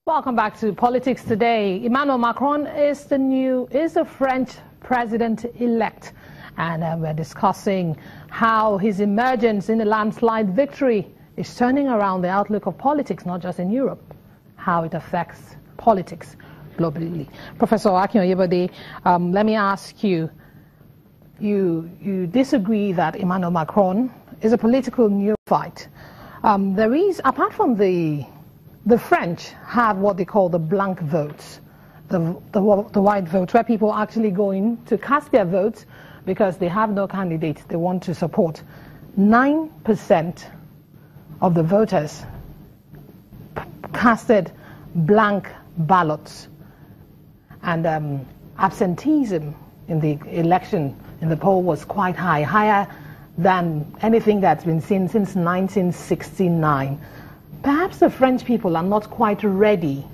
Welcome back to Politics Today. Emmanuel Macron is the French president-elect, and we're discussing how his emergence in a landslide victory is turning around the outlook of politics, not just in Europe, how it affects politics globally. Professor Akin-Oyebode, let me ask you, you disagree that Emmanuel Macron is a political neophyte. There is, apart from the French have what they call the blank votes, the white votes, where people actually go in to cast their votes because they have no candidate they want to support. 9% of the voters casted blank ballots, and absenteeism in the election in the poll was quite high, higher than anything that's been seen since 1969. Perhaps the French people are not quite ready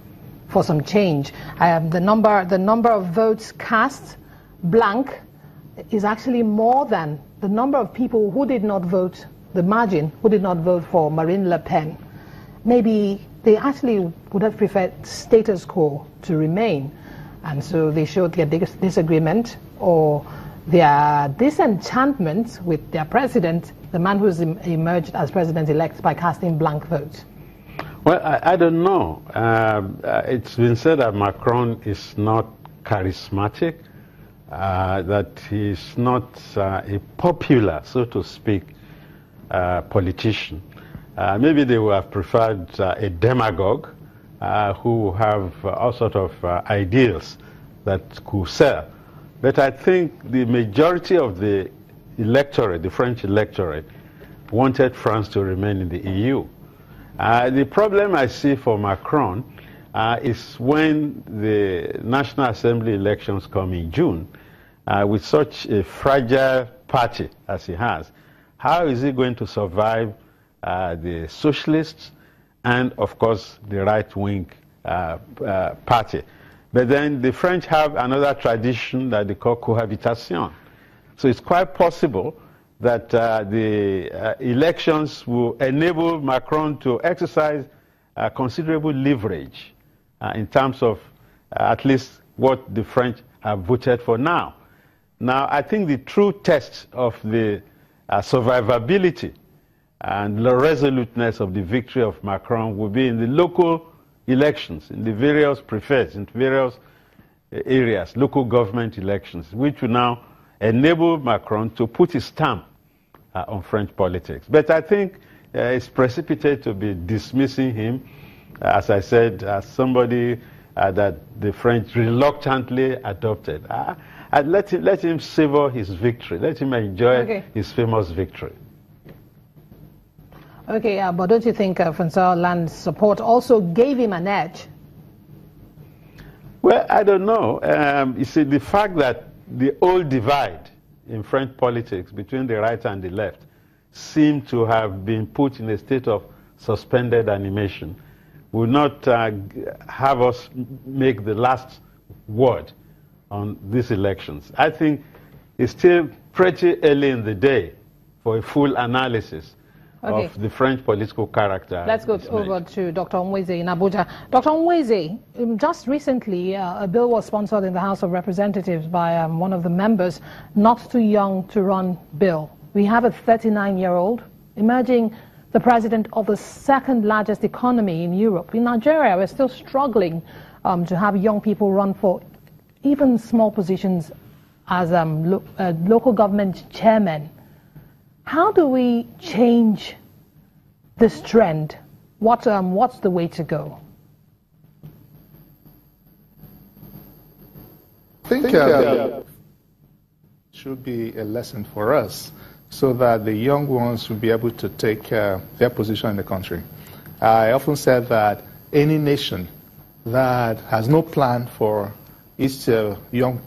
for some change. The number of votes cast blank is actually more than the number of people who did not vote, the margin, who did not vote for Marine Le Pen. Maybe they actually would have preferred status quo to remain, and so they showed their disagreement or their disenchantment with their president, the man who's emerged as president-elect, by casting blank votes. Well, I don't know. It's been said that Macron is not charismatic, that he's not a popular, so to speak, politician. Maybe they would have preferred a demagogue who have all sorts of ideals that could sell. But I think the majority of the electorate, the French electorate, wanted France to remain in the EU. The problem I see for Macron is when the National Assembly elections come in June, with such a fragile party as he has, how is he going to survive the socialists and, of course, the right-wing party? But then the French have another tradition that they call cohabitation. So it's quite possible that the elections will enable Macron to exercise considerable leverage in terms of at least what the French have voted for now. Now, I think the true test of the survivability and the resoluteness of the victory of Macron will be in the local elections, in the various prefects, in various areas, local government elections, which will now enable Macron to put his stamp on French politics. But I think it's precipitate to be dismissing him, as I said, as somebody that the French reluctantly adopted. Let him savor his victory. Let him enjoy his famous victory. Okay, but don't you think François Hollande's support also gave him an edge? Well, I don't know. You see, the fact that the old divide in French politics between the right and the left seem to have been put in a state of suspended animation will not have us make the last word on these elections. I think it's still pretty early in the day for a full analysis of the French political character. Let's go over to Dr. Onweze in Abuja. Dr. Onweze, just recently a bill was sponsored in the House of Representatives by one of the members, Not Too Young to Run bill. We have a 39-year-old emerging the president of the second largest economy in Europe. In Nigeria, we're still struggling to have young people run for even small positions as local government chairmen. How do we change this trend? What's the way to go? I think should be a lesson for us so that the young ones will be able to take their position in the country. I often said that any nation that has no plan for its young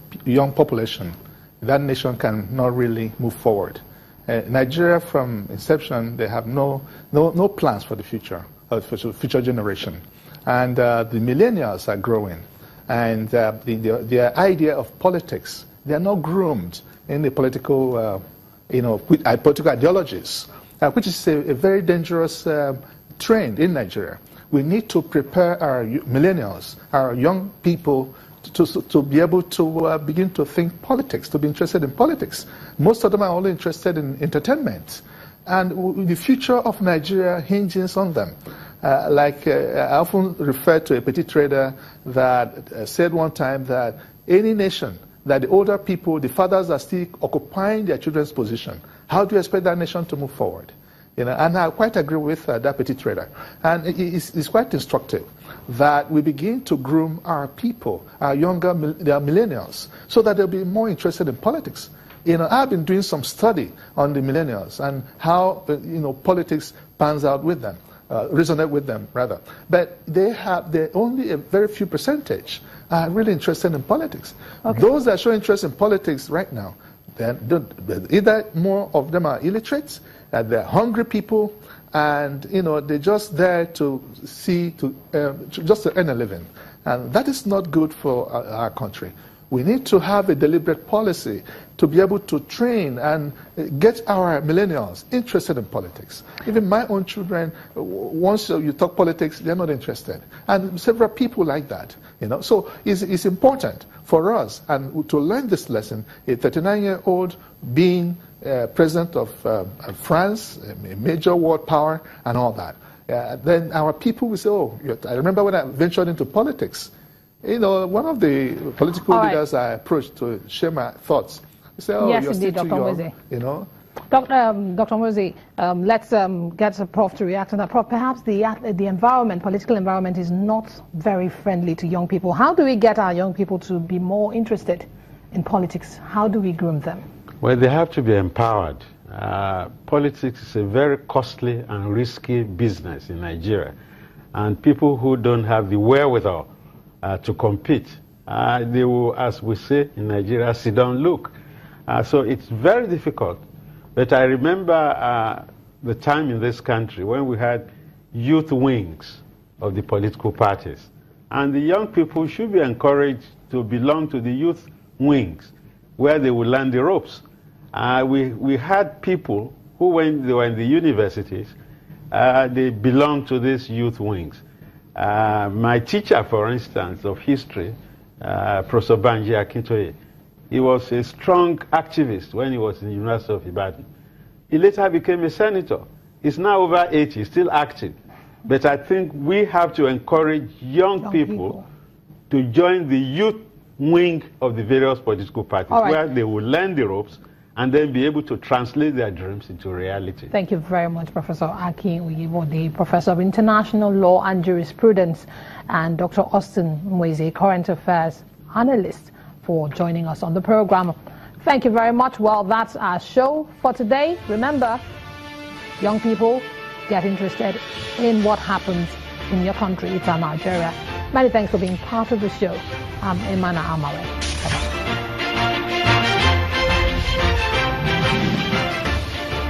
population, that nation cannot really move forward. Nigeria, from inception, they have no plans for the future, for the future generation. And the millennials are growing. And their idea of politics, they are not groomed in the political, political ideologies, which is a very dangerous trend in Nigeria, we need to prepare our millennials, our young people, to be able to begin to think politics, to be interested in politics. Most of them are only interested in entertainment. And the future of Nigeria hinges on them. I often refer to a petty trader that said one time that any nation that the older people, the fathers are still occupying their children's position, how do you expect that nation to move forward? And I quite agree with that petty trader. And it's quite instructive that we begin to groom our people, our younger, their millennials, so that they'll be more interested in politics. I've been doing some study on the millennials and how, politics pans out with them, resonate with them, rather. But they're only a very few percentage are really interested in politics. Okay. Those that show interest in politics right now, either more of them are illiterate, they're hungry people, and they're just there to just to earn a living, and that is not good for our country. We need to have a deliberate policy to be able to train and get our millennials interested in politics. Even my own children, once you talk politics, they're not interested. And several people like that. So it's important for us and to learn this lesson. A 39-year-old being president of France, a major world power, and all that. Then our people will say, oh, I remember when I ventured into politics. One of the political leaders I approached to share my thoughts, he said, oh, yes, you're indeed, still too young, Dr. Mozi, let's get Prof to react to that. Prof, perhaps the environment, political environment, is not very friendly to young people. How do we get our young people to be more interested in politics? How do we groom them? Well, they have to be empowered. Politics is a very costly and risky business in Nigeria. And people who don't have the wherewithal to compete, they will, as we say in Nigeria, sit down, look. So it's very difficult. But I remember the time in this country when we had youth wings of the political parties. And the young people should be encouraged to belong to the youth wings, where they will learn the ropes. We had people who, when they were in the universities, they belonged to these youth wings. My teacher, for instance, of history, Professor Banji Akintoye, he was a strong activist when he was in the University of Ibadan. He later became a senator. He's now over 80, still active. But I think we have to encourage young people to join the youth wing of the various political parties, where they will learn the ropes and then be able to translate their dreams into reality. Thank you very much, Professor Aki Uyibode, Professor of International Law and Jurisprudence, and Dr. Austin Mweze, Current Affairs Analyst, for joining us on the program. Thank you very much. Well, that's our show for today. Remember, young people, get interested in what happens in your country. It's Nigeria. Many thanks for being part of the show. I'm Emana Amare. Bye-bye.